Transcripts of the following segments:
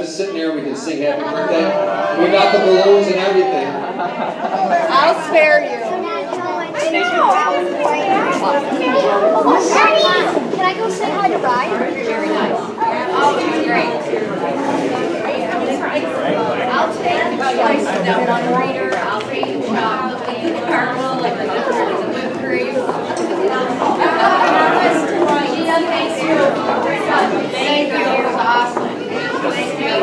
just sitting there, we can sing happy birthday. We got the balloons and everything. I'll spare you. Can I go say hi to Ryan? Very nice. Oh, he's great. I'll take the slice of that one reader. I'll take the chocolate, the caramel, like the whipped cream. Gia, thank you. Thank you. It was awesome. Thank you.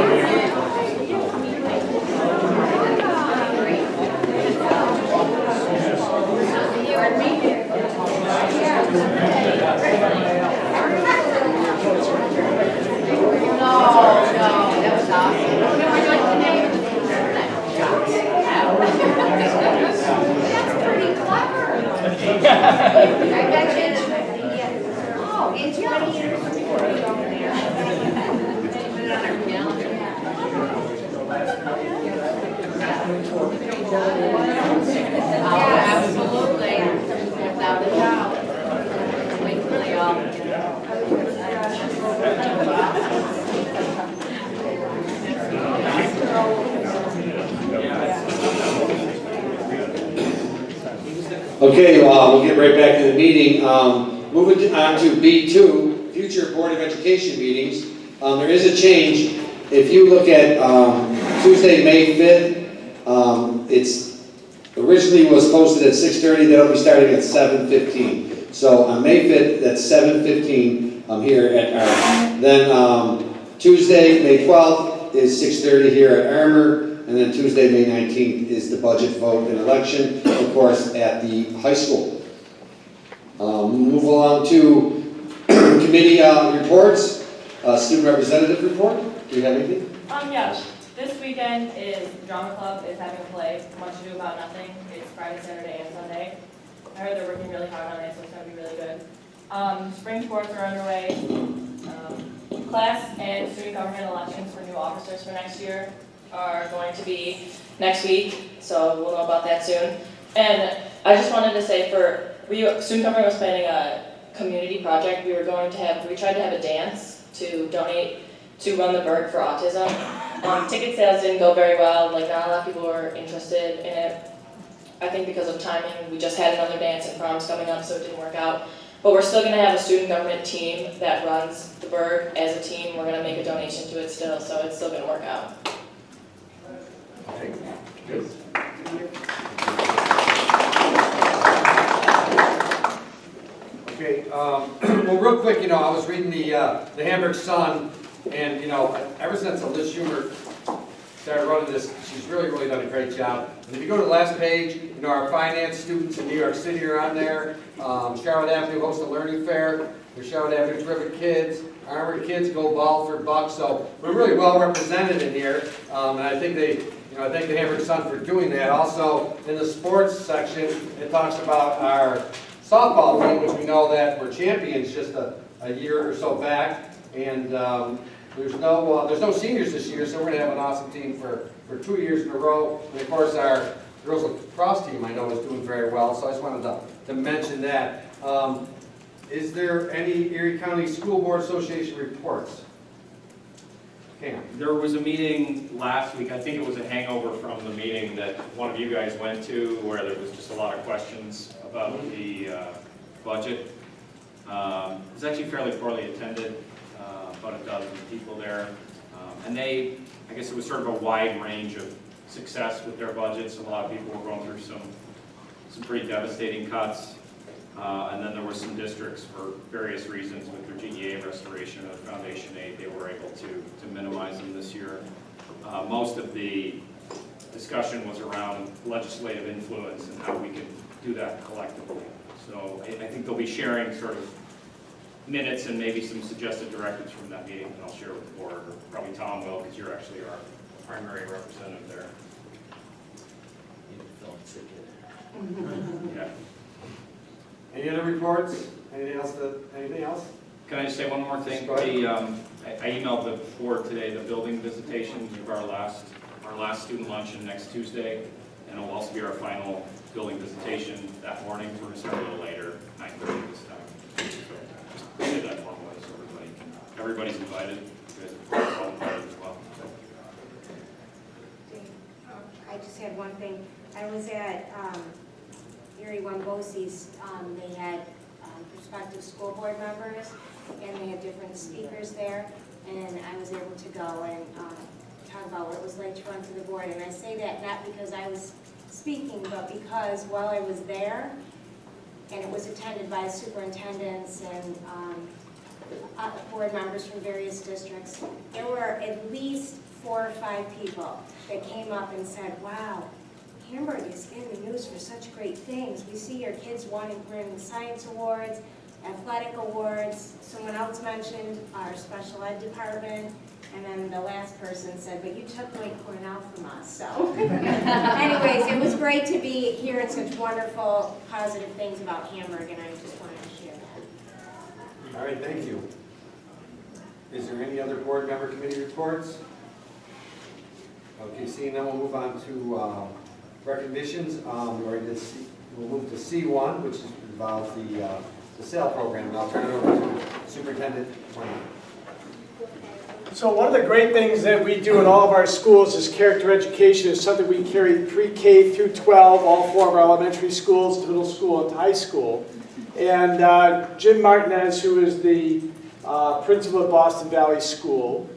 No, that was awesome. That's pretty clever. I bet you. Oh, in 20 years. Put it on our calendar. Yeah, absolutely. Without a doubt. Wait till they all. Okay, we'll get right back to the meeting. Moving on to B2, future Board of Education meetings. There is a change. If you look at Tuesday, May 5th, it's originally was posted at 6:30. That'll be starting at 7:15. So on May 5th, that's 7:15 here at Armour. Then Tuesday, May 12th is 6:30 here at Armour. And then Tuesday, May 19th is the budget vote and election, of course, at the high school. Move along to committee reports. Student representative report. Do you have anything? Yes. This weekend is Drama Club is having a play, Much Ado About Nothing. It's Friday, Saturday, and Sunday. I heard they're working really hard on it, so it's going to be really good. Spring sports are underway. Class and student government elections for new officers for next year are going to be next week, so we'll know about that soon. And I just wanted to say student government was planning a community project. We tried to have a dance to donate to Run the Berg for autism. Ticket sales didn't go very well, like not a lot of people were interested in it. I think because of timing, we just had another dance and prom's coming up, so it didn't work out. But we're still gonna have a student government team that runs the Berg as a team. We're gonna make a donation to it still, so it's still gonna work out. Okay, good. Okay, well, real quick, I was reading the Hamburg Sun, and, ever since Liz Schumer started running this, she's really done a great job. And if you go to the last page, our finance students in New York City are on there. Charlotte Avenue hosts a learning fair. There's Charlotte Avenue Terrific Kids. Armour Kids go ball for bucks. So we're really well represented in here, and I think I thank the Hamburg Sun for doing that. Also, in the sports section, it talks about our softball team, which we know that we're champions just a year or so back, and there's no seniors this year, so we're going to have an awesome team for 2 years in a row. And of course, our girls lacrosse team I know is doing very well, so I just wanted to mention that. Is there any Erie County School Board Association reports? Cam. There was a meeting last week, I think it was a hangover from the meeting that one of you guys went to, where there was just a lot of questions about the budget. It was actually fairly poorly attended, about a dozen people there. And I guess it was sort of a wide range of success with their budgets. A lot of people were going through some pretty devastating cuts. And then there were some districts, for various reasons, with their GEA restoration or foundation aid, they were able to minimize them this year. Most of the discussion was around legislative influence and how we can do that collectively. So I think they'll be sharing sort of minutes and maybe some suggested directives from that meeting that I'll share with the board, or probably Tom will, because you're actually our primary representative there. Yeah. Any other reports? Anything else? Can I just say one more thing? I emailed the board today the building visitation of our last student luncheon next Tuesday, and it'll also be our final building visitation that morning. We're going to start a little later, 9:30 this time. So just did that formally so everybody's invited. You guys are all invited as well. So. just had one thing. I was at Erie Wambosi's, they had prospective school board members, and they had different speakers there, and I was able to go and talk about what it was like to run for the board. And I say that not because I was speaking, but because while I was there, and it was attended by superintendents and board members from various districts, there were at least 4 or 5 people that came up and said, wow, Hamburg is in the news for such great things. We see your kids winning science awards, athletic awards. Someone else mentioned our special ed department, and then the last person said, but you took Lake Cornell from us, so. Anyways, it was great to be hearing such wonderful, positive things about Hamburg, and I just wanted to share that. All right, thank you. Is there any other board member committee reports? Okay, seeing none, we'll move on to recognitions. We'll move to C1, which involves the SAIL program, and I'll turn it over to Superintendent Wayne. So one of the great things that we do in all of our schools is character education. Is something we carry pre-K through 12, all 4 of our elementary schools, middle school, and high school. And Jim Martinez, who is the principal of Boston Valley School,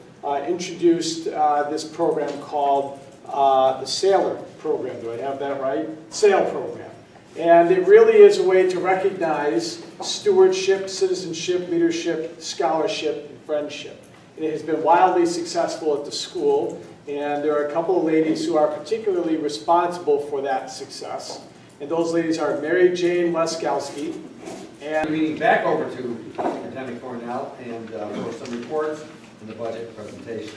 introduced this program called the Sailor Program. Do I have that right? SAIL program. And it really is a way to recognize stewardship, citizenship, leadership, scholarship, and friendship. And it has been wildly successful at the school, and there are a couple of ladies who are particularly responsible for that success. And those ladies are Mary Jane Leskowski. And meeting back over to Superintendent Cornell and for some reports and the budget presentation.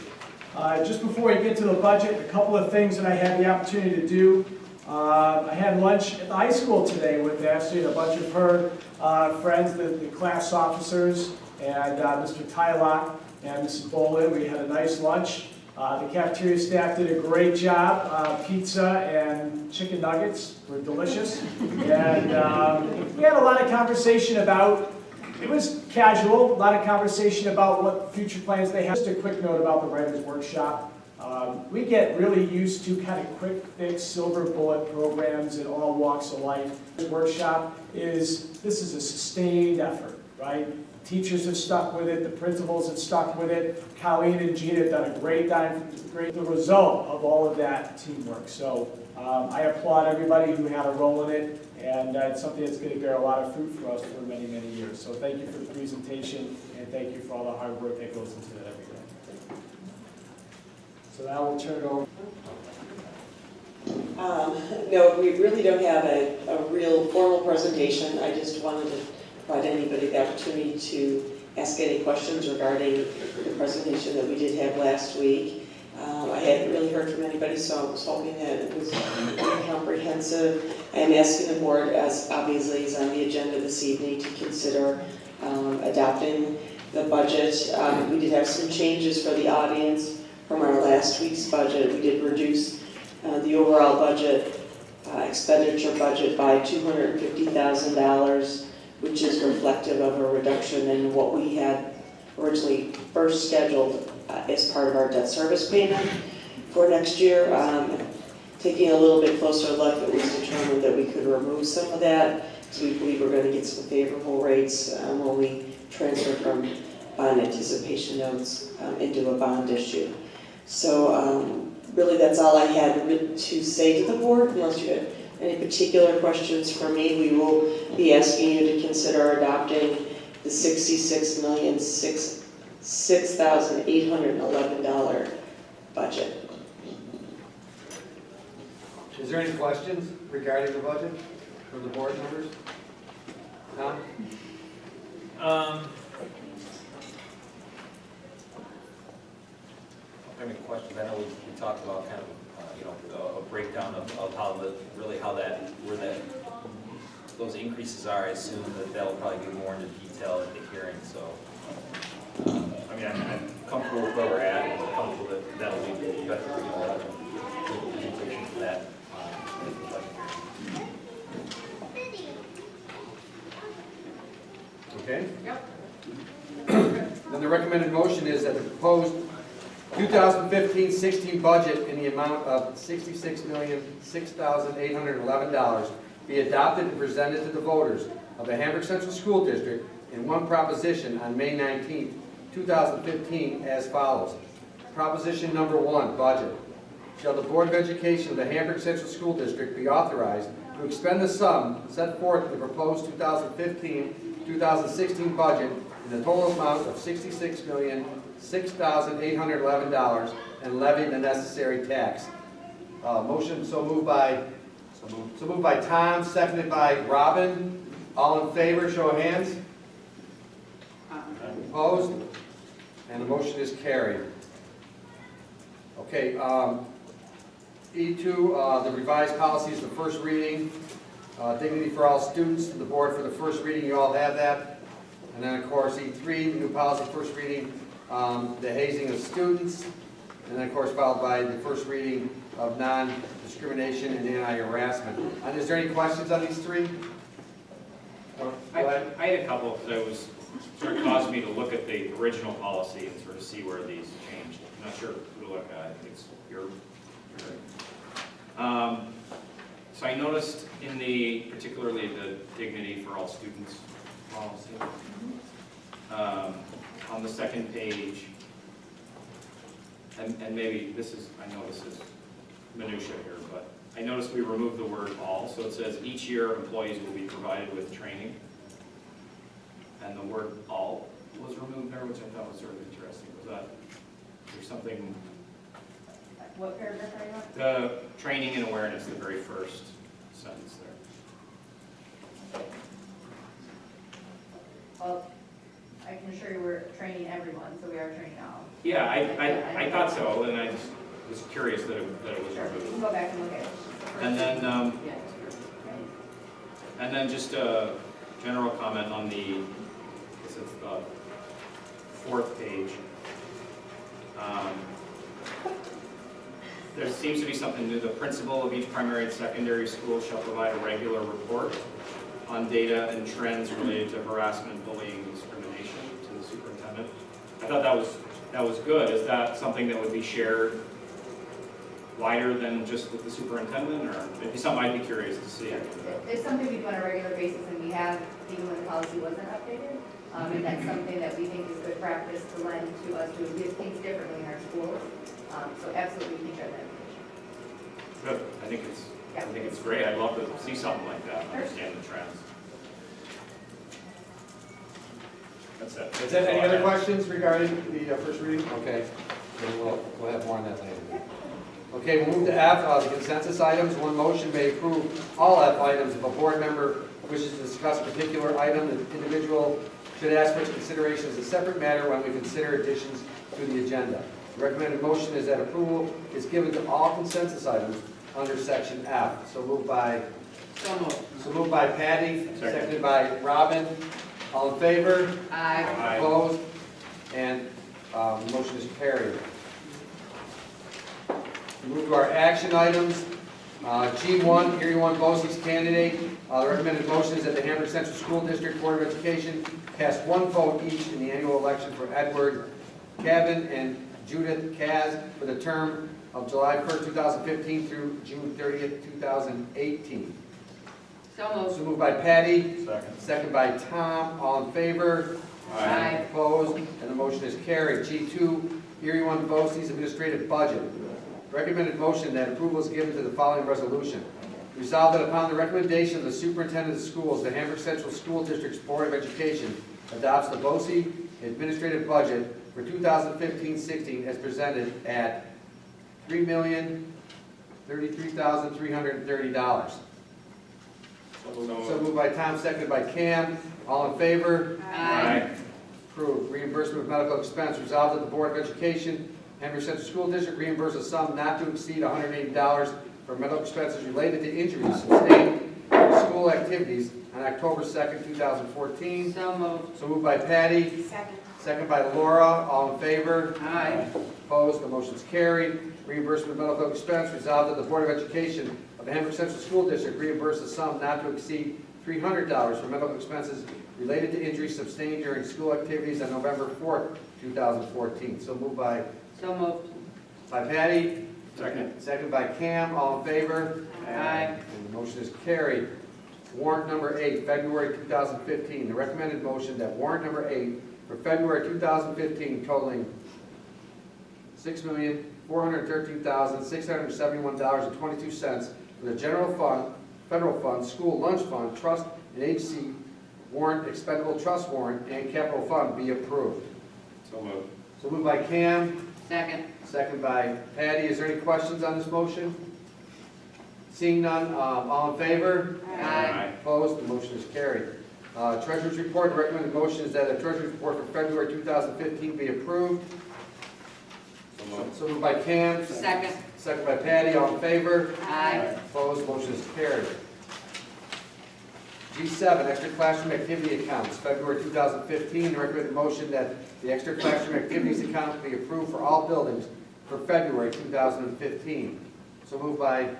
Just before we get to the budget, a couple of things that I had the opportunity to do. I had lunch at the high school today with Ashley and a bunch of her friends, the class officers, and Mr. Tylock and Mrs. Bolin. We had a nice lunch. The cafeteria staff did a great job. Pizza and chicken nuggets were delicious. And we had a lot of conversation about, it was casual, a lot of conversation about what future plans they have. Just a quick note about the Writers' Workshop. We get really used to kind of quick fix, silver bullet programs in all walks of life. This workshop this is a sustained effort, right? Teachers have stuck with it, the principals have stuck with it. Colleen and Gina have done a great the result of all of that teamwork. So I applaud everybody who had a role in it, and it's something that's going to bear a lot of fruit for us for many, many years. So thank you for the presentation, and thank you for all the hard work that goes into that every day. So now we'll turn it over. No, we really don't have a real formal presentation. I just wanted to provide anybody the opportunity to ask any questions regarding the presentation that we did have last week. I hadn't really heard from anybody, so I was hoping that it was pretty comprehensive. I'm asking the board, as obviously is on the agenda this evening, to consider adopting the budget. We did have some changes for the audience from our last week's budget. We did reduce the overall budget, expenditure budget by $250,000, which is reflective of a reduction in what we had originally first scheduled as part of our debt service payment for next year. Taking a little bit closer look, it was determined that we could remove some of that, because we believe we're going to get some favorable rates when we transfer from bond anticipation notes into a bond issue. So really that's all I had to say to the board. Unless you had any particular questions for me, we will be asking you to consider adopting the $66,006,811 budget. Is there any questions regarding the budget from the board members? Tom? I mean, questions. I know we talked about kind of a breakdown of how where those increases are. I assume that will probably be more into detail at the hearing. So, I mean, I'm comfortable with where we're at. I'm comfortable that that'll be better. Presentation for that. Okay. Yep. Then the recommended motion is that the proposed 2016-17 2015-16 budget in the amount of $66,006,811 be adopted and presented to the voters of the Hamburg Central School District in one proposition on May 19, 2015 as follows. Proposition number 1, budget. Shall the Board of Education of the Hamburg Central School District be authorized to expend the sum set forth in the proposed 2015-2016 budget in the total amount of $66,006,811 and levy the necessary tax? Motion so moved by Tom, seconded by Robin. All in favor, show of hands. Opposed? And the motion is carried. Okay, E2, the revised policies, the first reading, dignity for all students, to the board for the first reading, you all have that. And then, of course, E3, the new policy, first reading, the hazing of students. And then, of course, followed by the first reading of non-discrimination and anti-harassment. And is there any questions on these three? Go ahead. I had a couple, because I was, sort of caused me to look at the original policy and sort of see where these changed. I'm not sure who to look at, I think it's your. So I noticed in particularly the dignity for all students policy, on the second page, and maybe this is, I know this is minutia here, but I noticed we removed the word all, so it says each year employees will be provided with training, and the word all was removed there, which I thought was sort of interesting. Was that, is there something? What paragraph are you on? The training and awareness, the very first sentence there. Well, I can assure you we're training everyone, so we are training all. Yeah, I thought so, and I just was curious that it was Sure, we can removed. go back and look at it. And then just a general comment on the, I guess it's the fourth page. There seems to be something new. The principal of each primary and secondary school shall provide a regular report on data and trends related to harassment, bullying, and discrimination to the superintendent. I thought that was good. Is that something that would be shared wider than just with the superintendent, or maybe something I'd be curious to see? It's something we do on a regular basis, and we have, even when the policy wasn't updated. And that's something that we think is good practice to lend to us to do things differently in our schools. So absolutely, we can share that information. Good. I think it's great. I'd love to see something like that, understand the trends. That's it. Is there any other questions regarding the first reading? Okay, then we'll have more on that later. Okay, we'll move to F, the consensus items. One motion may approve all F items. If a board member wishes to discuss a particular item, the individual should ask for its consideration as a separate matter when we consider additions to the agenda. The recommended motion is that approval is given to all consensus items under section F. So moved by Patty, seconded by Robin. All in favor? Aye. Opposed? And the motion is carried. We move to our action items. G1, Erie 1 BOCES candidate. The recommended motion is that the Hamburg Central School District Board of Education cast one vote each in the annual election for Edward Cavan and Judith Kaz for the term of July 1st, 2015 through June 30th, 2018. So moved by Patty. Second by Tom. All in favor? Aye. Opposed? And the motion is carried. G2, Erie 1 BOCES administrative budget. Recommended motion that approval is given to the following resolution. Resolved that upon the recommendation of the superintendent of schools, the Hamburg Central School District's Board of Education adopts the BOCES administrative budget for 2015-16 as presented at $3,033,330. So moved by Tom, seconded by Cam. All in favor? Aye. Approved. Reimbursement of medical expense. Resolved that the Board of Education, Hamburg Central School District reimburse a sum not to exceed $180 for medical expenses related to injuries sustained in school activities on October 2nd, 2014. So moved by Patty. Second by Laura. All in favor? Aye. Opposed? The motion is carried. Reimbursement of medical expense. Resolved that the Board of Education of the Hamburg Central School District reimburse a sum not to exceed $300 for medical expenses related to injuries sustained during school activities on November 4th, 2014. So moved by by Patty, Second. second by Cam, all in favor? And the motion is carried. Warrant number 8, February 2015. The recommended motion that warrant number 8 for February 2015 totaling $6,413,671.22 for the general fund, federal fund, school lunch fund, trust, and agency warrant, expendable trust warrant, and capital fund be approved. So moved. So moved by Cam, Second. second by Patty. Is there any questions on this motion? Seeing none, all in favor? Aye. Opposed, the motion is carried. Treasurer's report, the recommended motion is that the treasurer's report for February 2015 be approved. So moved. So moved by Cam. Second. Second by Patty, all in favor? Aye. Opposed, motion is carried. G7, extra classroom activity accounts, February 2015, the recommended motion that the extra classroom activities account be approved for all buildings for February 2015. So moved by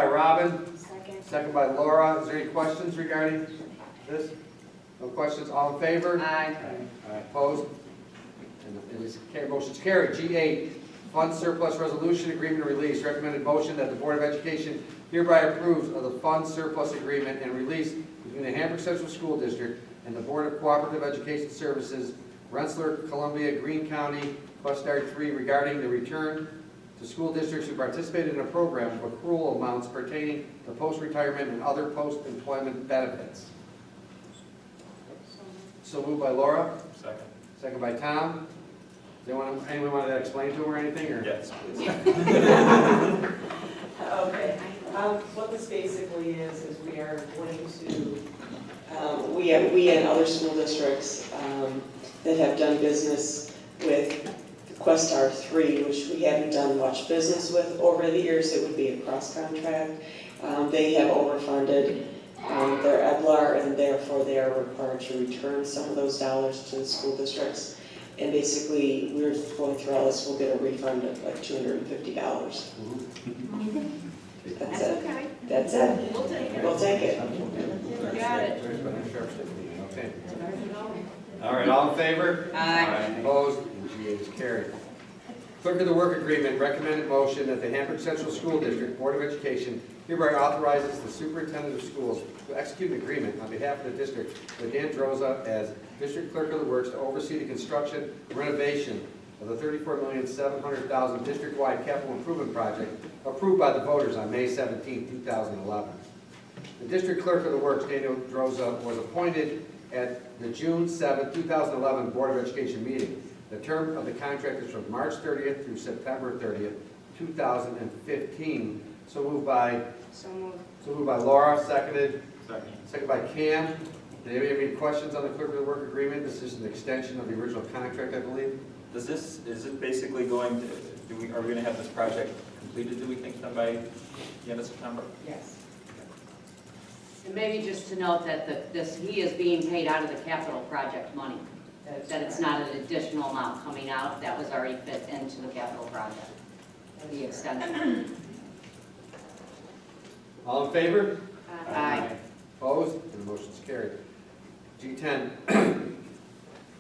Robin, Second. second by Laura. Is there any questions regarding this? No questions, all in favor? Aye. Opposed? And it is carried, motion's carried. G8, fund surplus resolution agreement release, recommended motion that the Board of Education hereby approves of the fund surplus agreement and release between the Hamburg Central School District and the Board of Cooperative Education Services, Rensselaer, Columbia, Greene County, Quest Guard 3, regarding the return to school districts who participated in a program of accrual amounts pertaining to post-retirement and other post-employment benefits. So moved by Laura, Second. second by Tom. Does anyone want to explain to her anything, or? Yes, please. Okay, what this basically is we are going to, we and other school districts that have done business with Quest R3, which we haven't done much business with over the years. It would be a cross-contract. They have overfunded their EDLAR, and therefore they are required to return some of those dollars to the school districts. And basically, we're going through all this, we'll get a refund of like $250. That's it. Okay. That's it. We'll take it. We'll take it. Got it. Okay. All right, all in favor? Aye. Opposed? And G8 is carried. Clerk of the Work Agreement, recommended motion that the Hamburg Central School District Board of Education hereby authorizes the superintendent of schools to execute an agreement on behalf of the district with Dan Droza as District Clerk of the Works to oversee the construction and renovation of the $34,700,000 district-wide capital improvement project approved by the voters on May 17, 2011. The District Clerk of the Works, Daniel Droza, was appointed at the June 7, 2011 Board of Education meeting. The term of the contract is from March 30th through September 30th, 2015. So moved by Laura, seconded. Second. Second by Cam. Did anybody have any questions on the Clerk of the Work Agreement? This is an extension of the original contract, I believe. Is it basically going to, are we going to have this project completed, do we think, done by the end of September? Yes. And maybe just to note that he is being paid out of the capital project money, that it's not an additional amount coming out, that was already fit into the capital project, the extension. All in favor? Aye. Opposed? And the motion's carried. G10,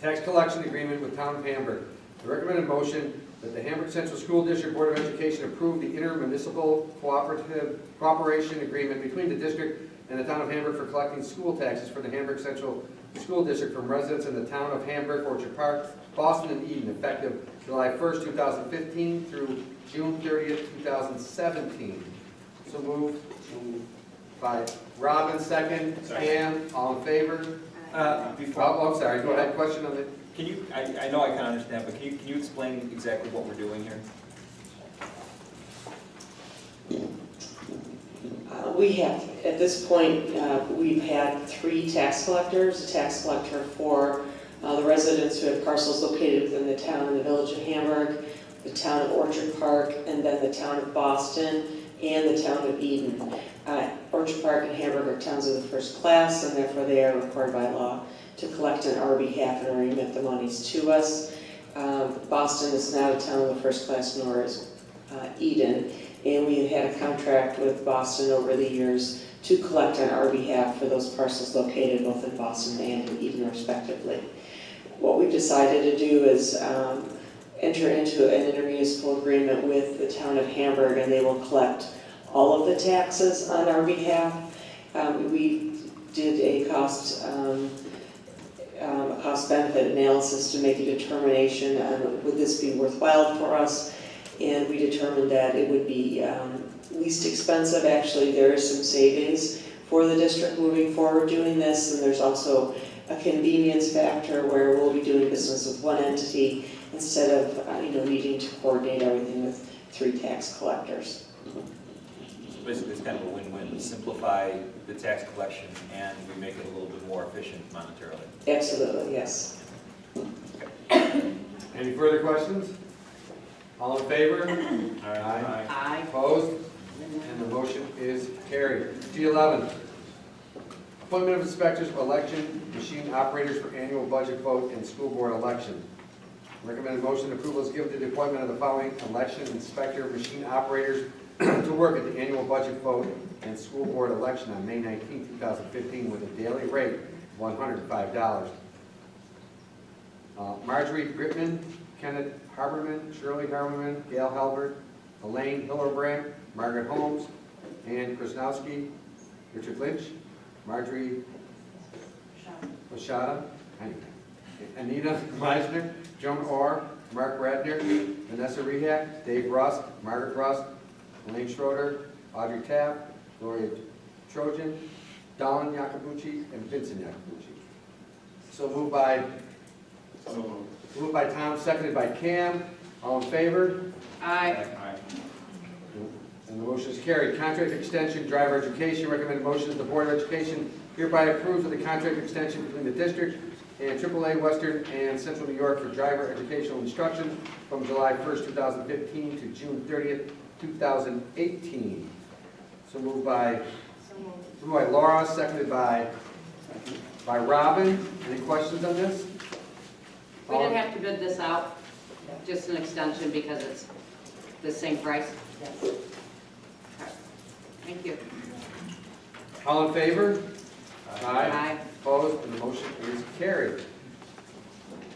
tax collection agreement with Town of Hamburg. The recommended motion that the Hamburg Central School District Board of Education approve the intermunicipal cooperation agreement between the district and the Town of Hamburg for collecting school taxes for the Hamburg Central School District from residents in the Town of Hamburg, Orchard Park, Boston, and Eden, effective July 1st, 2015 through June 30th, 2017. So moved by Robin, second. Pam, all in favor? Before, Oh, I'm sorry, go ahead, question on it. can you, I know I kind of understand, but can you explain exactly what we're doing here? We have, at this point, we've had 3 tax collectors, a tax collector for the residents who have parcels located within the town and the village of Hamburg, the town of Orchard Park, and then the town of Boston, and the town of Eden. Orchard Park and Hamburg are towns of the first class, and therefore they are required by law to collect on our behalf and remit the monies to us. Boston is not a town of the first class, nor is Eden. And we have had a contract with Boston over the years to collect on our behalf for those parcels located both in Boston and in Eden respectively. What we've decided to do is enter into an intermunicipal agreement with the town of Hamburg, and they will collect all of the taxes on our behalf. We did a cost benefit analysis to make a determination on would this be worthwhile for us, and we determined that it would be least expensive. Actually, there is some savings for the district moving forward doing this, and there's also a convenience factor where we'll be doing business with one entity instead of needing to coordinate everything with 3 tax collectors. So basically, it's kind of a win-win. We simplify the tax collection and we make it a little bit more efficient monetarily. Absolutely, yes. Any further questions? All in favor? Aye. Aye. Opposed? And the motion is carried. G11, appointment of inspectors for election machine operators for annual budget vote and school board election. Recommended motion approval is given to the appointment of the following election inspector machine operators to work at the annual budget vote and school board election on May 19, 2015 with a daily rate of $105. Marjorie Gritman, Kenneth Harberman, Shirley Harberman, Gail Halbert, Elaine Hillerbrand, Margaret Holmes, Ann Krasnowski, Richard Lynch, Marjorie Machado, Anita Meisner, Joan Orr, Mark Radner, Vanessa Rehak, Dave Rust, Margaret Rust, Elaine Schroeder, Audrey Tapp, Gloria Trojan, Don Yakabuchi, and Vincent Yakabuchi. So moved by Tom, seconded by Cam. All in favor? Aye. And the motion is carried. Contract extension, driver education. Recommended motion that the Board of Education hereby approves of the contract extension between the district and AAA Western and Central New York for driver educational instruction from July 1st, 2015 to June 30th, 2018. So moved by Laura, seconded by Robin. Any questions on this? We didn't have to bid this out, just an extension because it's the same price? Yes. Okay. Thank you. All in favor? Aye. Opposed? And the motion is carried.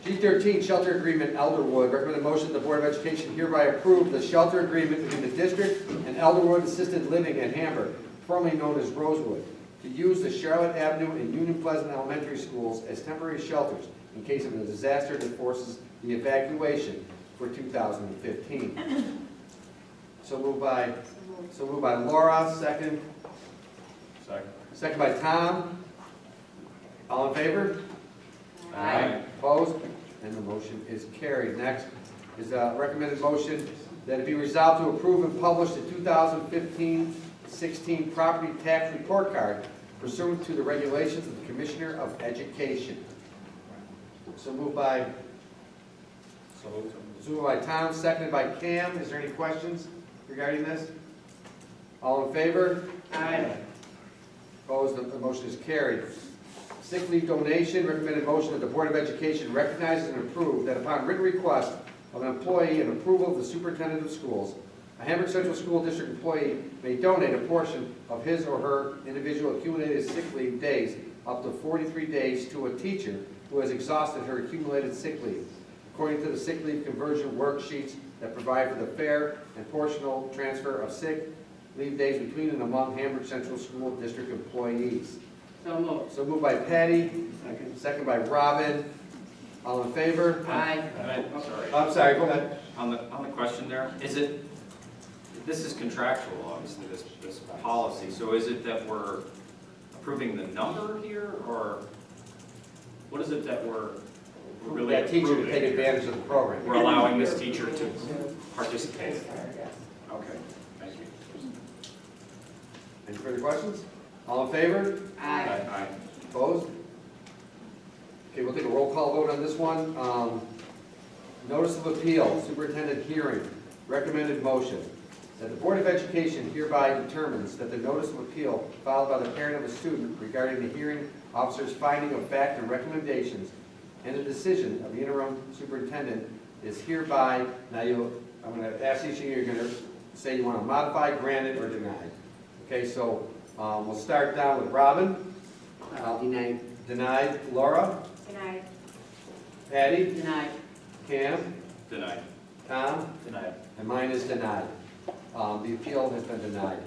G13, shelter agreement, Elderwood. Recommended motion the Board of Education hereby approve the shelter agreement between the district and Elderwood Assisted Living in Hamburg, formerly known as Rosewood, to use the Charlotte Avenue and Union Pleasant Elementary Schools as temporary shelters in case of a disaster that forces the evacuation for 2015. So moved by Laura, second by Tom. All in favor? Aye. Opposed? And the motion is carried. Next is a recommended motion that it be resolved to approve and publish the 2015-16 property tax report card pursuant to the regulations of the Commissioner of Education. So moved by Tom, seconded by Cam. Is there any questions regarding this? All in favor? Aye. Opposed? The motion is carried. Sick leave donation, recommended motion that the Board of Education recognizes and approve that upon written request of an employee and approval of the superintendent of schools, a Hamburg Central School District employee may donate a portion of his or her individual accumulated sick leave days up to 43 days to a teacher who has exhausted her accumulated sick leave, according to the sick leave conversion worksheets that provide for the fair and proportional transfer of sick leave days between and among Hamburg Central School District employees. So moved. So moved by Patty, second by Robin. All in favor? Aye. I'm sorry, go ahead. On the question there, this is contractual, obviously, this policy, so is it that we're approving the number here, or what is it that we're really That teacher to approving? take advantage of the program. We're allowing this teacher to participate. Okay, thank you. Any further questions? All in favor? Aye. Aye. Opposed? Okay, we'll take a roll call vote on this one. Notice of appeal, superintendent hearing, recommended motion that the Board of Education hereby determines that the notice of appeal filed by the parent of a student regarding the hearing officer's finding of fact and recommendations and the decision of the interim superintendent is hereby, now I'm going to ask each of you, you're going to say you want to modify, grant it, or deny it. Okay, so we'll start down with Robin. Denied. Laura? Denied. Patty? Denied. Cam? Denied. Tom? Denied. And mine is denied. The appeal has been denied.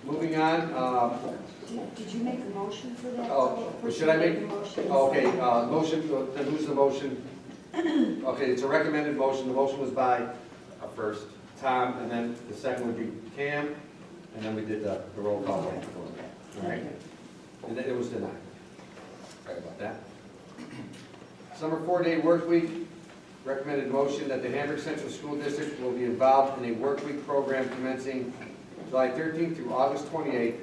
Moving on, Did you make a motion for that? oh, should I make, okay, motion, then who's the motion? Okay, it's a recommended motion. The motion was by First. Tom, and then the second would be Cam, and then we did the roll call. All right? And then it was denied. Sorry about that. Summer 4-day work week, recommended motion that the Hamburg Central School District will be involved in a work week program commencing July 13th through August 28th,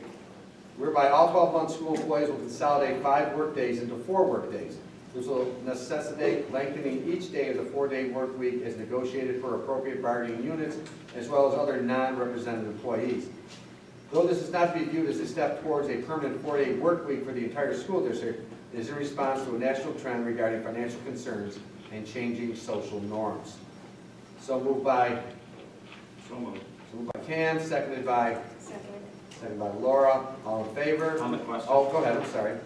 whereby all 12-month school employees will consolidate 5 work days into 4 work days. This will necessitate lengthening each day of the 4-day work week as negotiated for appropriate bargaining units, as well as other non-represented employees. Though this is not to be viewed as a step towards a permanent 4-day work week for the entire school district, it is in response to a national trend regarding financial concerns and changing social norms. So moved by Cam, seconded by Laura. All in favor? On the question. Oh, go ahead, I'm sorry.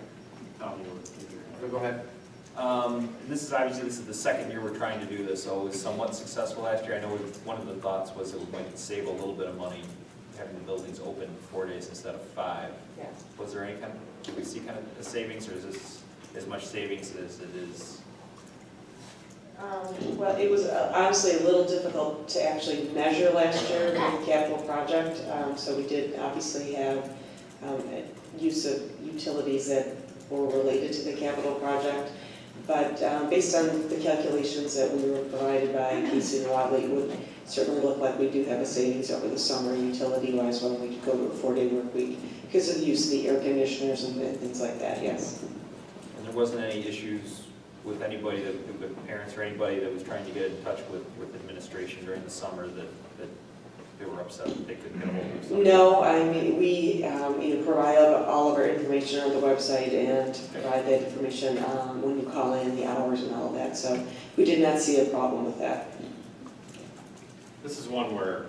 Tom, Go ahead. This is the second year we're trying to do this, so it was somewhat successful last year. I know one of the thoughts was that we might save a little bit of money having the buildings open 4 days instead of 5. Yeah. Was there any kind of, did we see kind of a savings, or is this as much savings as it is? Well, it was honestly a little difficult to actually measure last year with the capital project. So we did obviously have use of utilities that were related to the capital project. But based on the calculations that we were provided by Casey and Wadley, it would certainly look like we do have a savings over the summer utility-wise when we go to a 4-day work week because of the use of the air conditioners and things like that, yes. And there wasn't any issues with anybody, with parents or anybody that was trying to get in touch with administration during the summer that they were upset that they couldn't get a hold of somebody? No, I mean, we provide all of our information on the website and provide that information when you call in, the hours and all of that. So we did not see a problem with that. This is one where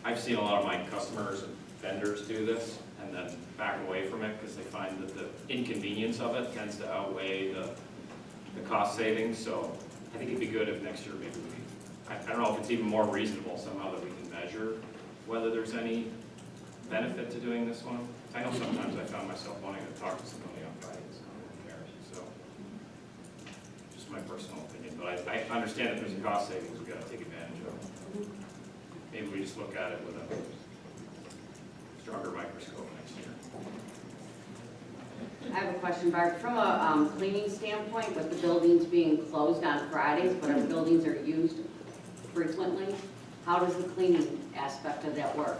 I've seen a lot of my customers and vendors do this and then back away from it because they find that the inconvenience of it tends to outweigh the cost savings. So I think it'd be good if next year maybe I don't know if it's even more reasonable somehow that we can measure whether there's any benefit to doing this one. I know sometimes I found myself wanting to talk to somebody on Fridays, so just my personal opinion. But I understand if there's a cost savings, we've got to take advantage of. Maybe we just look at it with a stronger microscope next year. I have a question, Barb. From a cleaning standpoint, with the buildings being closed on Fridays, but our buildings are used frequently, how does the cleaning aspect of that work?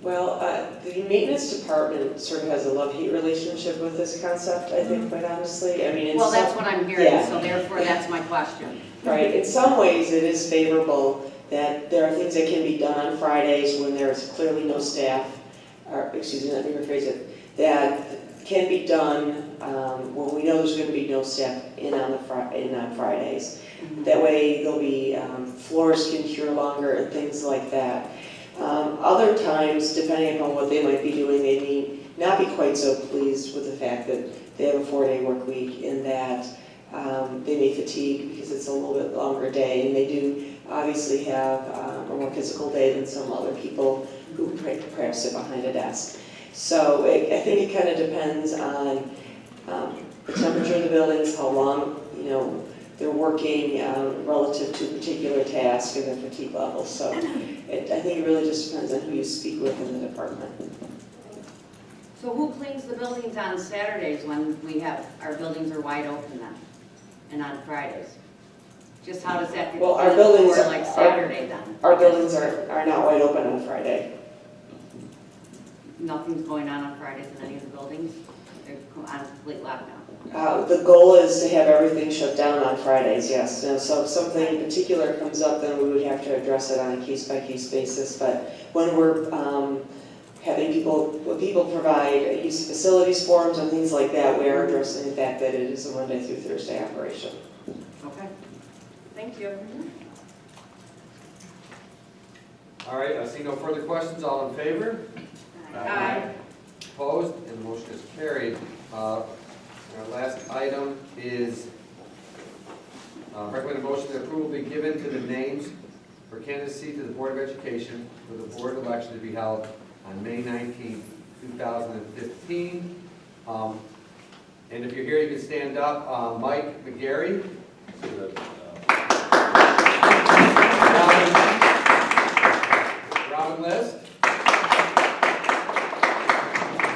Well, the maintenance department sort of has a love-hate relationship with this concept, I think, quite honestly. I mean, Well, that's what I'm hearing, yeah. so therefore that's my question. Right, in some ways it is favorable that there are things that can be done on Fridays when there's clearly no staff, or, excuse me, let me rephrase it, that can be done when we know there's going to be no staff in on Fridays. That way there'll be, floors can cure longer and things like that. Other times, depending upon what they might be doing, they may not be quite so pleased with the fact that they have a 4-day work week and that they may fatigue because it's a little bit longer day, and they do obviously have a more physical day than some other people who perhaps sit behind a desk. So I think it kind of depends on the temperature of the buildings, how long they're working relative to a particular task and their fatigue level. So I think it really just depends on who you speak with in the department. So who cleans the buildings on Saturdays when our buildings are wide open then, and on Fridays? Just how does that get Well, our buildings for like Saturday then? Our buildings are not wide open on Friday. Nothing's going on Fridays in any of the buildings? They're on a complete lockdown? The goal is to have everything shut down on Fridays, yes. Now, so if something in particular comes up, then we would have to address it on a case-by-case basis. But when we're having people provide use of facilities forms and things like that, we are addressing the fact that it is a Monday through Thursday operation. Okay. Thank you. All right, I see no further questions. All in favor? Aye. Opposed? And the motion is carried. Our last item is recommend a motion that approval be given to the names for candidacy to the Board of Education for the board election to be held on May 19th, 2015. And if you're here, you can stand up. Mike McGarry. Robin List.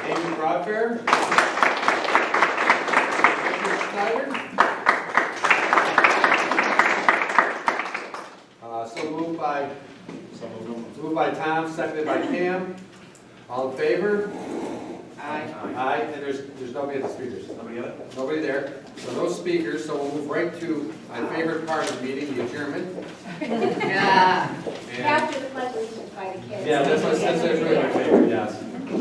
Amy Broadfair. Richard Snyder. Moved by Tom, seconded by Pam. All in favor? Aye. Aye, and there's nobody at the speakers. Somebody get it? Nobody there, so no speakers, so we'll move right to my favorite part of the meeting, the adjournment. Yeah. And- After the pledge allegiance by the kids. Yeah, that's really my favorite, yes. The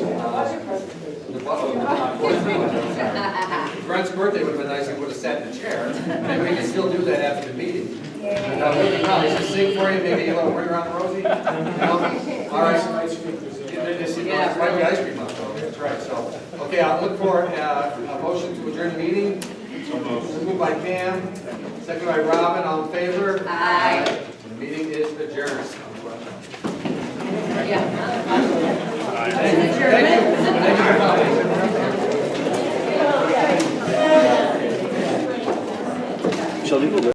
Brent's birthday would have been nice, he would have sat in the chair. Maybe we can still do that after the meeting. Maybe probably just sing for you, maybe a little ring around the rosy. All right. Yeah. Right, we ice cream up, though. That's right, so, okay, I'll look for a motion to adjourn the meeting. So moved. Moved by Pam, second by Robin, all in favor? Aye. The meeting is adjourned. Yeah.